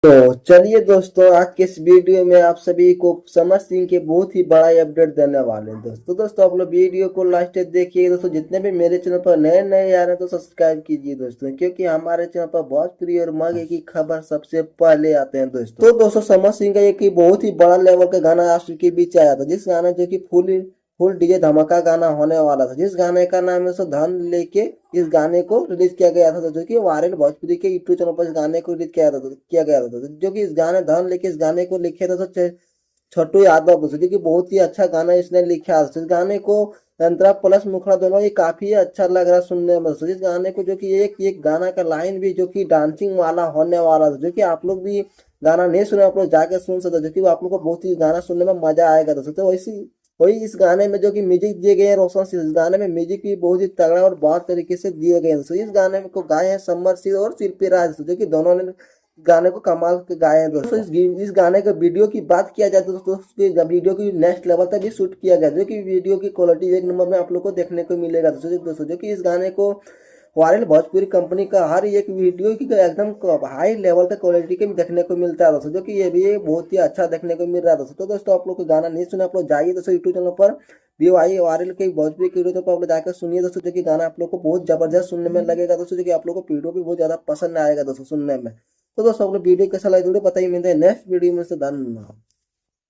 तो चलिए दोस्तों, आज के इस वीडियो में आप सभी को समर सिंह के बहुत ही बड़ा अपडेट देने वाले हैं दोस्तों आप लोग वीडियो को लास्ट तक देखिए दोस्तों। जितने भी मेरे चैनल पर नए नए आ रहे हैं तो सब्सक्राइब कीजिए दोस्तों, क्योंकि हमारे चैनल पर भोजपुरी और मांगे की खबर सबसे पहले आते हैं दोस्तों। तो दोस्तों समर सिंह का एक बहुत ही बड़ा लेवल का गाना आप के बीच आया था, जिस गाना जो कि फुल फुल डीजे धमाका गाना होने वाला था, जिस गाने का नाम है सो धन लेके। इस गाने को रिलीज किया गया था जो कि वायरल भोजपुरी के यूट्यूब चैनल पर इस गाने को रिलीज किया गया था जो कि इस गाने धन लेके इस गाने को लिखे था छोटू यादव जो कि बहुत ही अच्छा गाना इसने लिखा था। इस गाने को अंतरा प्लस मुखड़ा दोनों ही काफी अच्छा लग रहा सुनने में। इस गाने को जो कि एक एक गाना का लाइन भी जो कि डांसिंग वाला होने वाला था, जो कि आप लोग भी गाना नहीं सुने आप लोग जाके सुन सकते, जो कि आप लोग को बहुत ही गाना सुनने में मजा आएगा दोस्तों। तो वैसी वही इस गाने में जो कि म्यूजिक दिए गए हैं रोशन सिंह, इस गाने में म्यूजिक भी बहुत ही तगड़ा और बहुत तरीके से दिए गए हैं। इस गाने में को गाए हैं समर सिंह और शिल्पी राज, जो कि दोनों ने गाने को कमाल के गाए हैं दोस्तों। इस गाने के वीडियो की बात किया जाए तो दोस्तों उसके वीडियो की नेक्स्ट लेवल तक भी शूट किया गया, जो कि वीडियो की क्वालिटी एक नंबर में आप लोग को देखने को मिलेगा दोस्तों। जो कि इस गाने को वायरल भोजपुरी कंपनी का हर एक वीडियो की एकदम हाई लेवल का क्वालिटी के देखने को मिलता है दोस्तों, जो कि ये भी बहुत ही अच्छा देखने को मिल रहा है दोस्तों। तो दोस्तों आप लोग को गाना नहीं सुना आप लोग जाइए दोस्तों यूट्यूब चैनल पर व्यू आई वायरल के भोजपुरी की वीडियो पर आप लोग जाकर सुनिए दोस्तों, जो कि गाना आप लोग को बहुत जबरदस्त सुनने में लगेगा दोस्तों, जो कि आप लोग को वीडियो भी बहुत ज्यादा पसंद आएगा दोस्तों सुनने में। तो दोस्तों आप लोग वीडियो कैसा लगा जरूर बताइए, मिलते हैं नेक्स्ट वीडियो में से। धन्यवाद।